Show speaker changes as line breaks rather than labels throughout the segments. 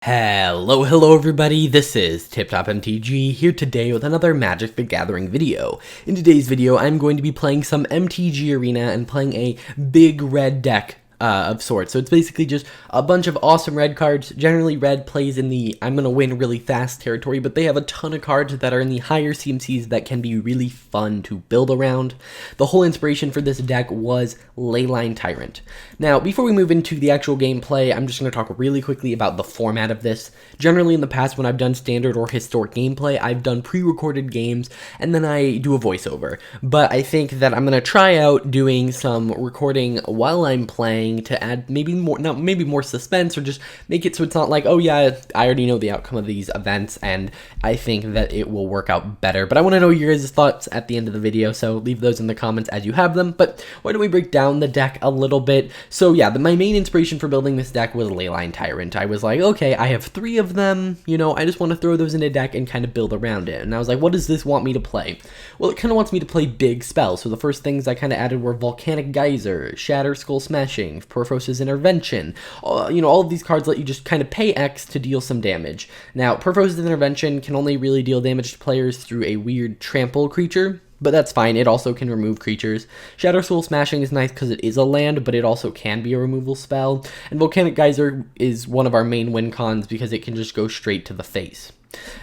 Hello everybody, this is TipTop MTG here today with another Magic the Gathering video. In today's video, I'm going to be playing some MTG Arena and playing a big red deck of sorts. So it's basically just a bunch of awesome red cards. Generally, red plays in the I'm gonna win really fast territory, but they have a ton of cards that are in the higher CMCs that can be really fun to build around. The whole inspiration for this deck was Leyline Tyrant. Now, before we move into the actual gameplay, I'm just gonna talk really quickly about the format of this. Generally, in the past, when I've done standard or historic gameplay, I've done pre-recorded games, and then I do a voiceover. But I think that I'm gonna try out doing some recording while I'm playing to add maybe more suspense, or just make it so it's not like, oh yeah, I already know the outcome of these events, and I think that it will work out better. But I want to know your guys' thoughts at the end of the video, so leave those in the comments as you have them. But why don't we break down the deck a little bit? So yeah, my main inspiration for building this deck was Leyline Tyrant. I was like, okay, I have 3 of them, you know, I just want to throw those in a deck and kind of build around it. And I was like, what does this want me to play? Well, it kind of wants me to play big spells. So the first things I kind of added were Volcanic Geyser, Shatter Skull Smashing, Perfosis Intervention. You know, all of these cards let you just kind of pay X to deal some damage. Now, Perfosis Intervention can only really deal damage to players through a weird trample creature, but that's fine. It also can remove creatures. Shatter Skull Smashing is nice because it is a land, but it also can be a removal spell. And Volcanic Geyser is one of our main win cons because it can just go straight to the face.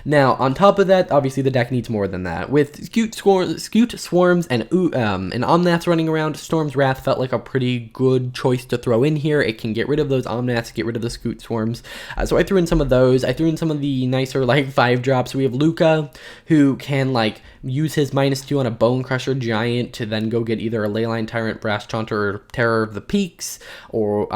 Now, on top of that, obviously the deck needs more than that. With Scute Swarms and Omnaths running around, Storm's Wrath felt like a pretty good choice to throw in here. It can get rid of those Omnaths, get rid of the Scute Swarms. So I threw in some of those. I threw in some of the nicer, like, 5-drops. We have Luca, who can, like, use his -2 on a Bone Crusher Giant to then go get either a Leyline Tyrant, Brass Chaunter, or Terror of the Peaks. Or,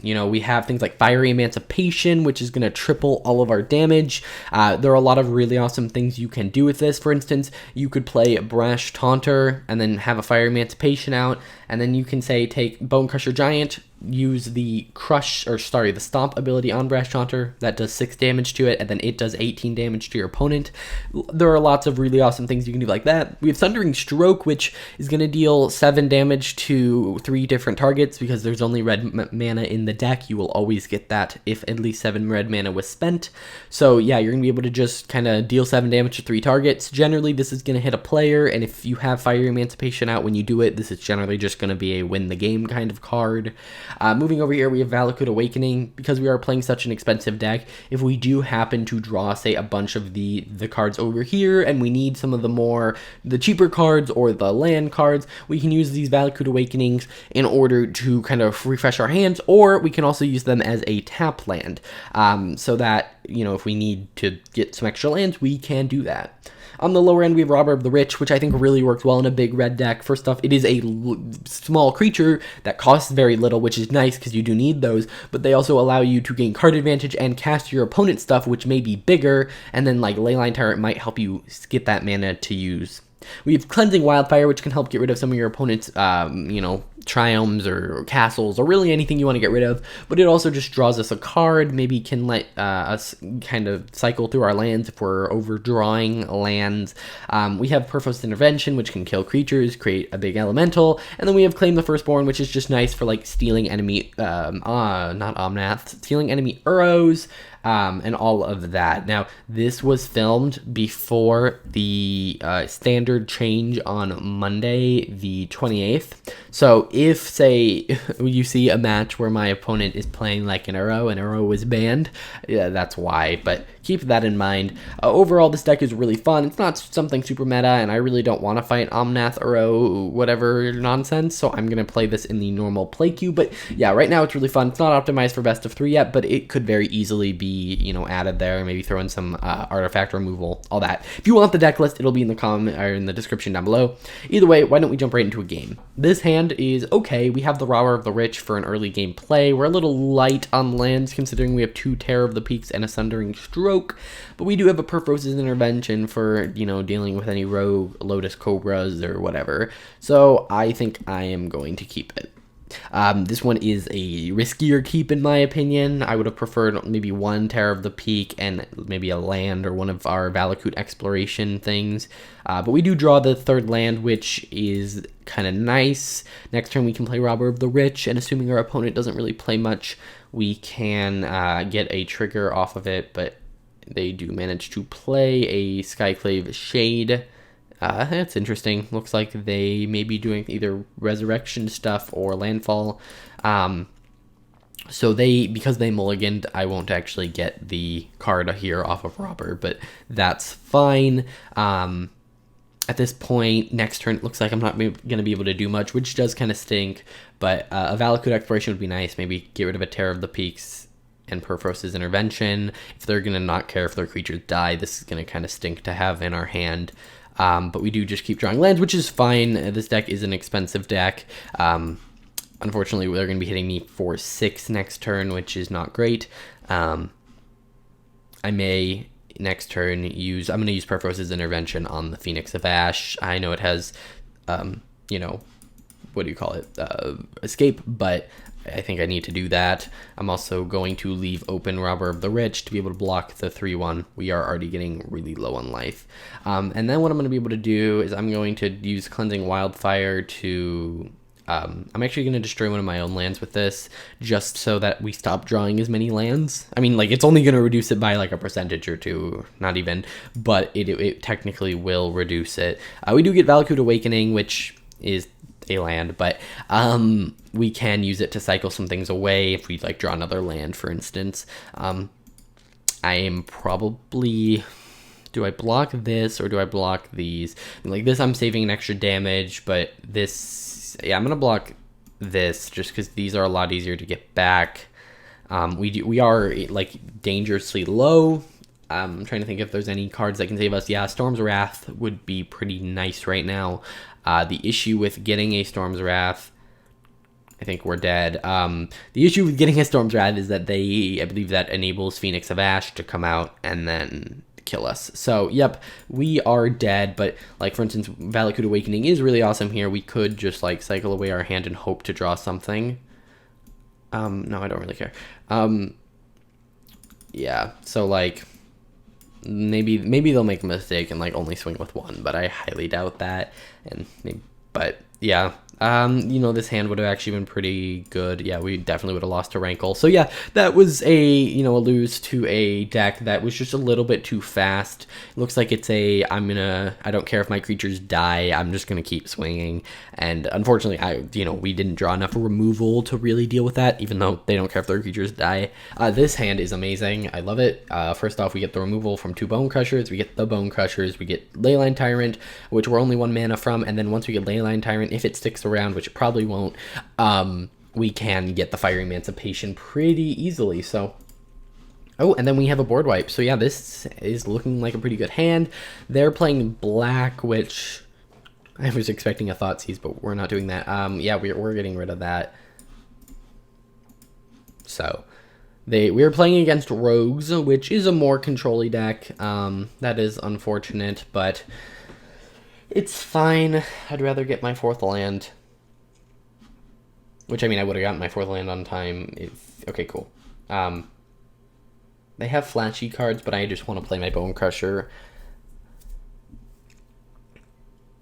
you know, we have things like Fiery Emancipation, which is going to triple all of our damage. There are a lot of really awesome things you can do with this. For instance, you could play Brash Taunter and then have a Fire Emancipation out, and then you can say take Bone Crusher Giant, use the the Stomp ability on Brash Taunter. That does 6 damage to it, and then it does 18 damage to your opponent. There are lots of really awesome things you can do like that. We have Thundering Stroke, which is going to deal 7 damage to 3 different targets because there's only red mana in the deck. You will always get that if at least 7 red mana was spent. So yeah, you're going to be able to just kind of deal 7 damage to 3 targets. Generally, this is going to hit a player, and if you have Fire Emancipation out when you do it, this is generally just going to be a win the game kind of card. Moving over here, we have Valakut Awakening. Because we are playing such an expensive deck, if we do happen to draw, say, a bunch of the cards over here, and we need some of the cheaper cards or the land cards, we can use these Valakut Awakenings in order to kind of refresh our hands, or we can also use them as a tap land, so that, you know, if we need to get some extra lands, we can do that. On the lower end, we have Robber of the Rich, which I think really works well in a big red deck. First off, it is a small creature that costs very little, which is nice because you do need those, but they also allow you to gain card advantage and cast your opponent's stuff, which may be bigger, and then, like, Leyline Tyrant might help you get that mana to use. We have Cleansing Wildfire, which can help get rid of some of your opponent's, you know, triumphs or castles or really anything you want to get rid of, but it also just draws us a card, maybe can let us kind of cycle through our lands if we're overdrawing lands. We have Perfosis Intervention, which can kill creatures, create a big elemental, and then we have Claim the Firstborn, which is just nice for, like, stealing enemy, not Omnaths, stealing enemy Urrows, and all of that. Now, this was filmed before the standard change on Monday, the 28th. So if, say, you see a match where my opponent is playing like an Urrow was banned, yeah, that's why. But keep that in mind. Overall, this deck is really fun. It's not something super meta, and I really don't want to fight Omnath, Urrow, whatever nonsense, so I'm going to play this in the normal play queue. But yeah, right now it's really fun. It's not optimized for best of 3 yet, but it could very easily be, you know, added there. Maybe throw in some artifact removal, all that. If you want the deck list, it'll be in the comment or in the description down below. Either way, why don't we jump right into a game? This hand is okay. We have the Robber of the Rich for an early game play. We're a little light on lands considering we have 2 Terror of the Peaks and a Sundering Stroke, but we do have a Perfosis Intervention for, you know, dealing with any rogue Lotus Cobras or whatever. So I think I am going to keep it. This one is a riskier keep in my opinion. I would have preferred maybe one Terror of the Peak and maybe a land or one of our Valakut exploration things. But we do draw the third land, which is kind of nice. Next turn we can play Robber of the Rich, and assuming our opponent doesn't really play much, we can get a trigger off of it, but they do manage to play a Skyclave Shade. That's interesting. Looks like they may be doing either resurrection stuff or landfall. So because they mulliganed, I won't actually get the card here off of Robber, but that's fine. At this point, next turn, it looks like I'm not going to be able to do much, which does kind of stink, but a Valakut exploration would be nice. Maybe get rid of a Terror of the Peaks and Perforce's Intervention. If they're going to not care if their creatures die, this is going to kind of stink to have in our hand. But we do just keep drawing lands, which is fine. This deck is an expensive deck. Unfortunately, they're going to be hitting me for 6 next turn, which is not great. I may, next turn, I'm going to use Perforce's Intervention on the Phoenix of Ash. I know it has, what do you call it? Escape, but I think I need to do that. I'm also going to leave open Robber of the Rich to be able to block the 3/1. We are already getting really low on life. And then what I'm going to be able to do is I'm going to use Cleansing Wildfire to... I'm actually going to destroy one of my own lands with this, just so that we stop drawing as many lands. I mean, like, it's only going to reduce it by, like, a percentage or two, not even, but it technically will reduce it. We do get Valakut Awakening, which is a land, but we can use it to cycle some things away if we, like, draw another land, for instance. I am probably... Do I block this, or do I block these? Like, this, I'm saving an extra damage, but this... Yeah, I'm going to block this just because these are a lot easier to get back. We are, like, dangerously low. I'm trying to think if there's any cards that can save us. Yeah, Storm's Wrath would be pretty nice right now. The issue with getting a Storm's Wrath... I think we're dead. The issue with getting a Storm's Wrath is that I believe that enables Phoenix of Ash to come out and then kill us. So, yep, we are dead, but, like, for instance, Valakut Awakening is really awesome here. We could just, like, cycle away our hand and hope to draw something. No, I don't really care. Yeah, so, like, maybe they'll make a mistake and, like, only swing with one, but I highly doubt that. But, yeah. This hand would have actually been pretty good. Yeah, we definitely would have lost to Rankle. So yeah, that was a lose to a deck that was just a little bit too fast. It looks like it's I don't care if my creatures die, I'm just gonna keep swinging. And unfortunately, we didn't draw enough removal to really deal with that, even though they don't care if their creatures die. This hand is amazing. I love it. First off, we get the removal from 2 Bone Crushers, we get the Bone Crushers, we get Leyline Tyrant, which we're only 1 mana from, and then once we get Leyline Tyrant, if it sticks around, which it probably won't, we can get the Fiery Emancipation pretty easily. So, oh, and then we have a board wipe. So yeah, this is looking like a pretty good hand. They're playing black, which I was expecting a Thoughtseize, but we're not doing that. Yeah, we're getting rid of that. So we're playing against Rogues, which is a more control-y deck. That is unfortunate, but it's fine. I'd rather get my 4th land. Which, I mean, I would have gotten my 4th land on time if... Okay, cool. They have flashy cards, but I just want to play my Bone Crusher.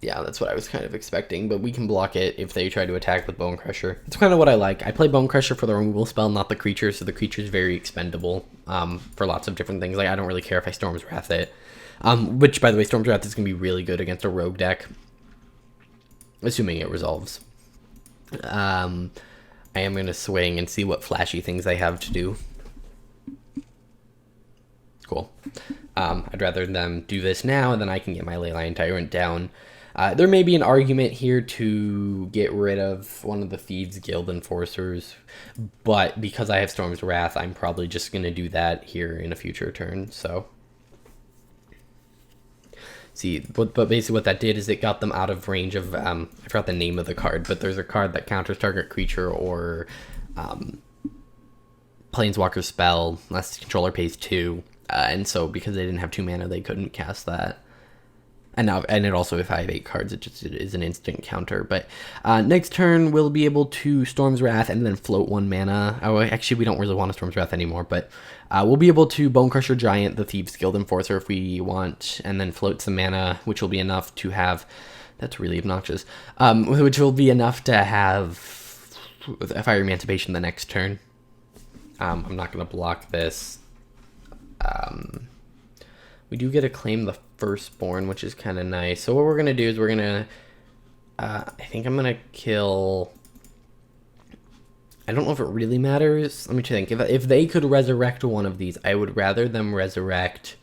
Yeah, that's what I was kind of expecting, but we can block it if they try to attack with Bone Crusher. It's kind of what I like. I play Bone Crusher for the removal spell, not the creature, so the creature is very expendable for lots of different things. Like, I don't really care if I Storm's Wrath it. Which, by the way, Storm's Wrath is going to be really good against a Rogue deck. Assuming it resolves. I am going to swing and see what flashy things I have to do. Cool. I'd rather them do this now, and then I can get my Leyline Tyrant down. There may be an argument here to get rid of one of the Thieves Guild Enforcers, but because I have Storm's Wrath, I'm probably just going to do that here in a future turn, so... See, but basically what that did is it got them out of range of, I forgot the name of the card, but there's a card that counters target creature or Planeswalker spell, unless the controller pays 2, and so because they didn't have 2 mana, they couldn't cast that. And it also, if I have 8 cards, it is an instant counter. But next turn, we'll be able to Storm's Wrath and then float 1 mana. Oh, actually, we don't really want a Storm's Wrath anymore, but we'll be able to Bonecrusher Giant, the Thieves Guild Enforcer, if we want, and then float some mana, which will be enough to have... That's really obnoxious. Which will be enough to have Fire Emancipation the next turn. I'm not going to block this. We do get to claim the Firstborn, which is kind of nice. So what we're going to do is we're going to... I think I'm going to kill... I don't know if it really matters. Let me think. If they could resurrect one of these, I would rather them resurrect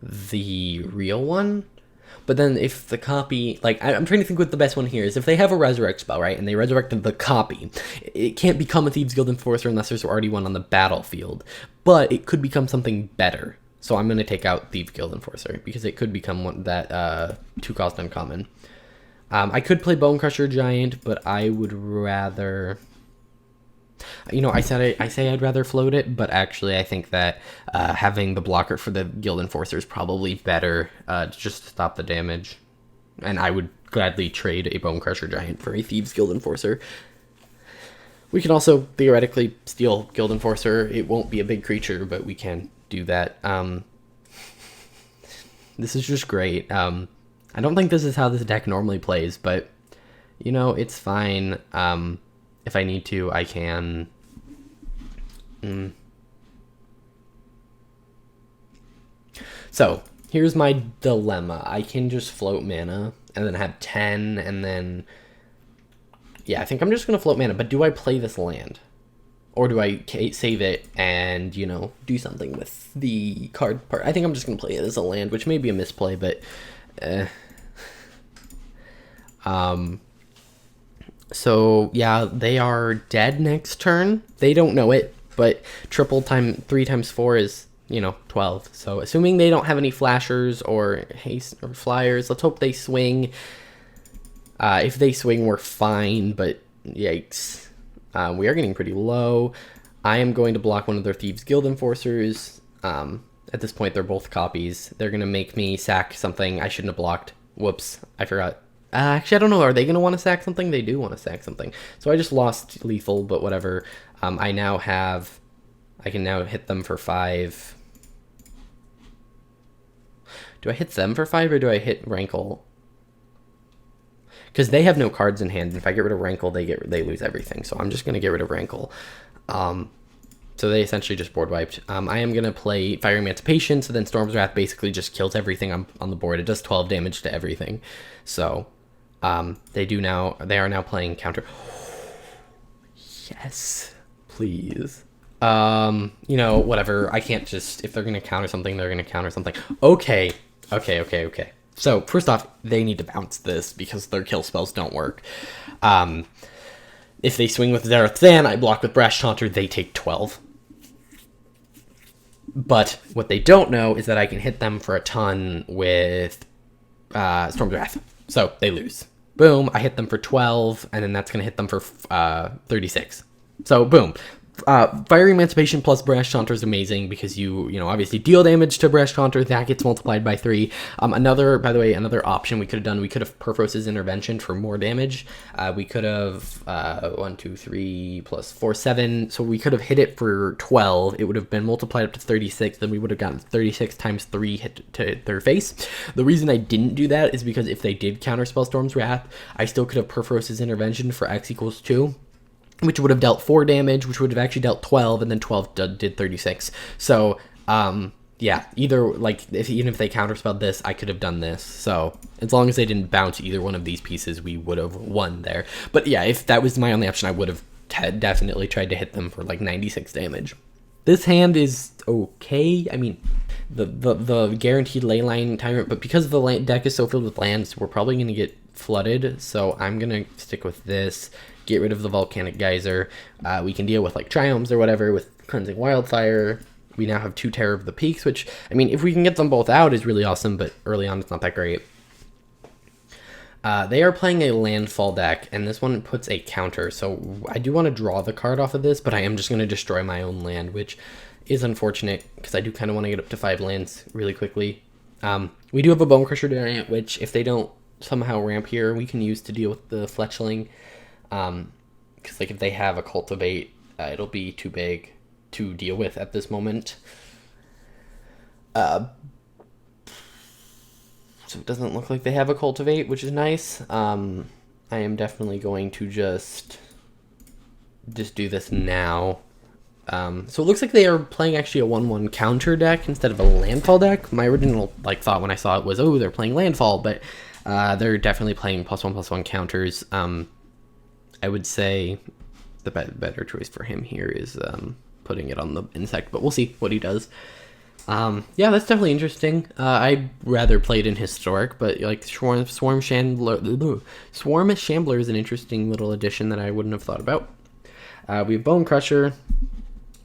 the real one. But then if the copy... Like, I'm trying to think what the best one here is. If they have a resurrect spell, right, and they resurrected the copy, it can't become a Thieves Guild Enforcer unless there's already one on the battlefield. But it could become something better. So I'm going to take out Thieves Guild Enforcer, because it could become one that 2-cost uncommon. I could play Bonecrusher Giant, but I would rather... You know, I say I'd rather float it, but actually I think that having the blocker for the Guild Enforcer is probably better just to stop the damage. And I would gladly trade a Bonecrusher Giant for a Thieves Guild Enforcer. We can also theoretically steal Guild Enforcer. It won't be a big creature, but we can do that. This is just great. I don't think this is how this deck normally plays, but, you know, it's fine. If I need to, I can... So, here's my dilemma. I can just float mana, and then have 10, and then... Yeah, I think I'm just going to float mana, but do I play this land? Or do I save it and, you know, do something with the card part? I think I'm just going to play it as a land, which may be a misplay, but... So, yeah, they are dead next turn. They don't know it, but 3 times 4 is, you know, 12. So, assuming they don't have any flashers or haste or flyers, let's hope they swing. If they swing, we're fine, but yikes. We are getting pretty low. I am going to block one of their Thieves Guild Enforcers. At this point, they're both copies. They're going to make me sack something I shouldn't have blocked. Whoops, I forgot. Actually, I don't know. Are they going to want to sack something? They do want to sack something. So I just lost lethal, but whatever. I can now hit them for 5. Do I hit them for 5 or do I hit Rankle? Because they have no cards in hand. If I get rid of Rankle, they lose everything. So I'm just going to get rid of Rankle. So they essentially just board wiped. I am going to play Fire Emancipation, so then Storm's Wrath basically just kills everything on the board. It does 12 damage to everything. So they are now playing counter. Yes, please. You know, whatever. I can't just, if they're going to counter something, they're going to counter something. Okay. So first off, they need to bounce this because their kill spells don't work. If they swing with Zarathan, I block with Brash Taunter, they take 12. But what they don't know is that I can hit them for a ton with Storm's Wrath. So they lose. Boom, I hit them for 12, and then that's going to hit them for 36. So boom. Fire Emancipation plus Brash Taunter is amazing because you obviously deal damage to Brash Taunter, that gets multiplied by 3. Another option we could have done, we could have Perforce's Intervention for more damage. We could have 1, 2, 3 plus 4, 7. So we could have hit it for 12. It would have been multiplied up to 36. Then we would have gotten 36 times 3 hit to their face. The reason I didn't do that is because if they did counterspell Storm's Wrath, I still could have Perforce's Intervention for X equals 2. Which would have dealt 4 damage, which would have actually dealt 12, and then 12 did 36. So, yeah, even if they counterspelled this, I could have done this. So, as long as they didn't bounce either one of these pieces, we would have won there. But yeah, if that was my only option, I would have definitely tried to hit them for like 96 damage. This hand is okay. I mean, the guaranteed Leyline Tyrant, but because the deck is so filled with lands, we're probably going to get flooded. So I'm going to stick with this. Get rid of the Volcanic Geyser. We can deal with like Triomes or whatever with Cleansing Wildfire. We now have 2 Terror of the Peaks, which, I mean, if we can get them both out is really awesome, but early on it's not that great. They are playing a landfall deck, and this one puts a counter, so I do want to draw the card off of this, but I am just going to destroy my own land, which is unfortunate, because I do kind of want to get up to 5 lands really quickly. We do have a Bone Crusher Giant, which if they don't somehow ramp here, we can use to deal with the Fletchling. Because like if they have a Cultivate, it'll be too big to deal with at this moment. So it doesn't look like they have a Cultivate, which is nice. I am definitely going to just do this now. So it looks like they are playing actually a 1/1 counter deck instead of a landfall deck. My original thought when I saw it was, oh, they're playing landfall, but they're definitely playing +1/+1 counters. I would say the better choice for him here is putting it on the insect, but we'll see what he does. Yeah, that's definitely interesting. I'd rather play it in historic, but like Swarm Shambler is an interesting little addition that I wouldn't have thought about. We have Bone Crusher.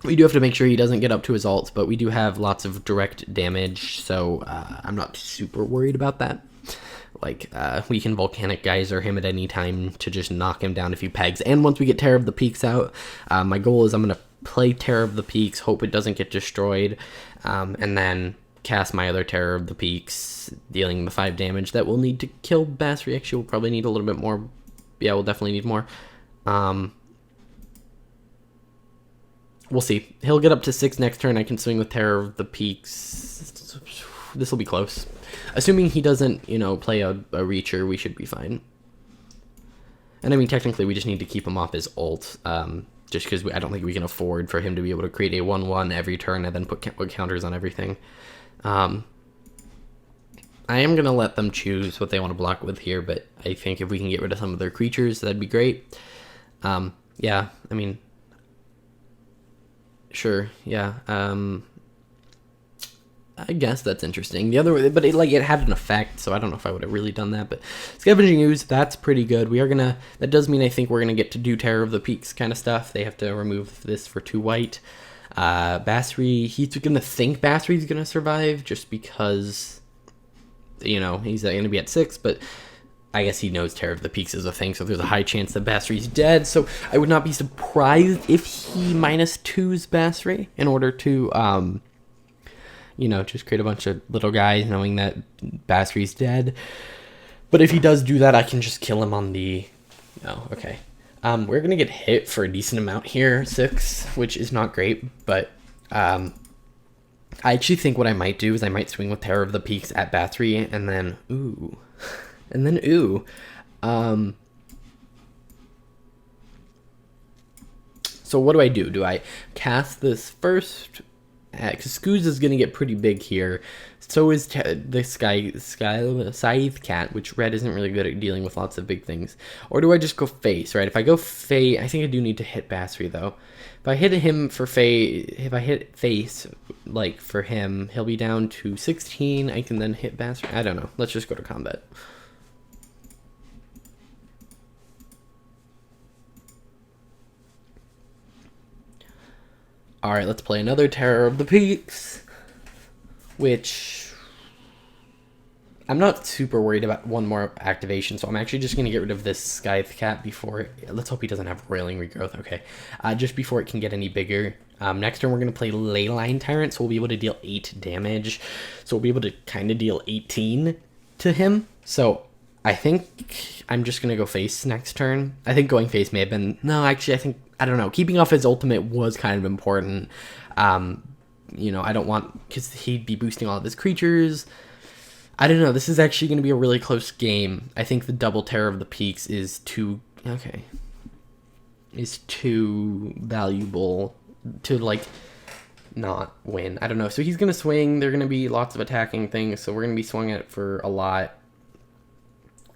We do have to make sure he doesn't get up to his ults, but we do have lots of direct damage, so I'm not super worried about that. Like, we can Volcanic Geyser him at any time to just knock him down a few pegs. And once we get Terror of the Peaks out, my goal is I'm going to play Terror of the Peaks, hope it doesn't get destroyed, and then cast my other Terror of the Peaks, dealing the 5 damage that we'll need to kill Basri. Actually, we'll probably need a little bit more. Yeah, we'll definitely need more. We'll see. He'll get up to 6 next turn. I can swing with Terror of the Peaks. This will be close. Assuming he doesn't, play a Reacher, we should be fine. And I mean, technically, we just need to keep him off his ult. Just because I don't think we can afford for him to be able to create a 1/1 every turn and then put counters on everything. I am going to let them choose what they want to block with here, but I think if we can get rid of some of their creatures, that'd be great. Yeah, I mean... Sure, yeah. I guess that's interesting. The other way, but it had an effect, so I don't know if I would have really done that. But Scavenging Ooze, that's pretty good. That does mean I think we're gonna get to do Terror of the Peaks kind of stuff. They have to remove this for 2 white. Basri, he's gonna think Basri's gonna survive just because, he's gonna be at 6, but I guess he knows Terror of the Peaks is a thing, so there's a high chance that Basri's dead. So I would not be surprised if he -2s Basri in order to, just create a bunch of little guys knowing that Basri's dead. But if he does do that, I can just kill him on the... Oh, okay. We're going to get hit for a decent amount here, 6, which is not great, but I actually think what I might do is I might swing with Terror of the Peaks at Basri, and then, ooh... And then, ooh. So what do? Do I cast this first? Because Scooz is going to get pretty big here. So is the Scythe Cat, which red isn't really good at dealing with lots of big things. Or do I just go face, right? If I go face, I think I do need to hit Basri, though. If I hit him for face, if I hit face, like, for him, he'll be down to 16. I can then hit Basri. I don't know. Let's just go to combat. Alright, let's play another Terror of the Peaks, which I'm not super worried about one more activation, so I'm actually just going to get rid of this Scythe Cat before let's hope he doesn't have Roiling Regrowth, okay. Just before it can get any bigger. Next turn we're going to play Leyline Tyrant, so we'll be able to deal 8 damage. So we'll be able to kind of deal 18 to him. So I think I'm just going to go face next turn. I think going face may have been... No, actually, I don't know. Keeping off his ultimate was kind of important. I don't want... Because he'd be boosting all of his creatures. I don't know. This is actually going to be a really close game. I think the double Terror of the Peaks is too... Okay. Is too valuable to, like, not win. I don't know. So he's going to swing. There are going to be lots of attacking things. So we're going to be swinging it for a lot.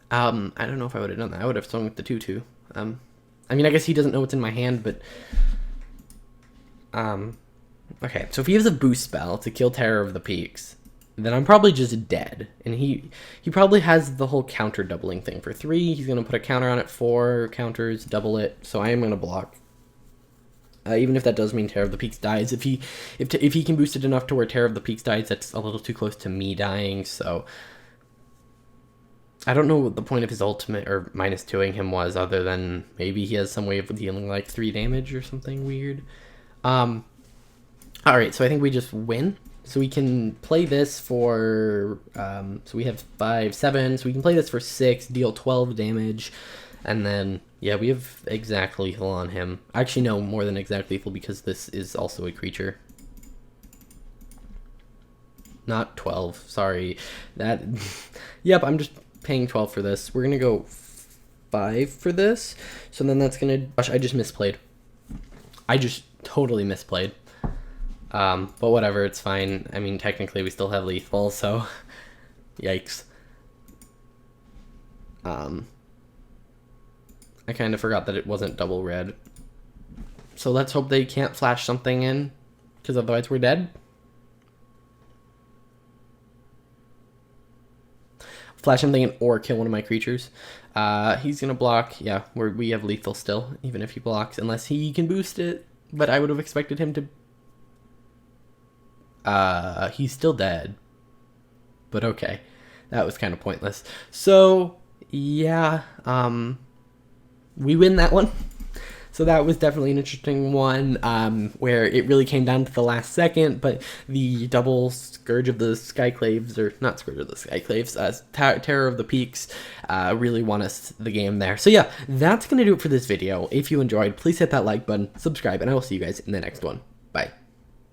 I don't know if I would have done that. I would have swung with the 2/2. I mean, I guess he doesn't know what's in my hand, but... Okay, so if he has a boost spell to kill Terror of the Peaks, then I'm probably just dead. And he probably has the whole counter doubling thing. For 3, he's going to put a counter on it, 4 counters, double it. So I am going to block. Even if that does mean Terror of the Peaks dies. If he can boost it enough to where Terror of the Peaks dies, that's a little too close to me dying, so... I don't know what the point of his ultimate or -2ing him was, other than maybe he has some way of dealing like 3 damage or something weird. Alright, so I think we just win. So we can play this for, so we have 5, 7, so we can play this for 6, deal 12 damage, and then, yeah, we have exact lethal on him. Actually, no, more than exact lethal, because this is also a creature. Not 12, sorry. That, yep, I'm just paying 12 for this. We're gonna go 5 for this, so then that's gonna, gosh, I just misplayed. I just totally misplayed. But whatever, it's fine. I mean, technically we still have lethal, so yikes. I kind of forgot that it wasn't double red. So let's hope they can't flash something in, because otherwise we're dead. Flash something in or kill one of my creatures. He's gonna block. Yeah, we have lethal still, even if he blocks, unless he can boost it. But I would have expected him to. He's still dead. But okay. That was kind of pointless. So, yeah, we win that one. So that was definitely an interesting one, where it really came down to the last second, but the double Scourge of the Skyclaves, or not Scourge of the Skyclaves, Terror of the Peaks, really won us the game there. So yeah, that's going to do it for this video. If you enjoyed, please hit that like button, subscribe, and I will see you guys in the next one.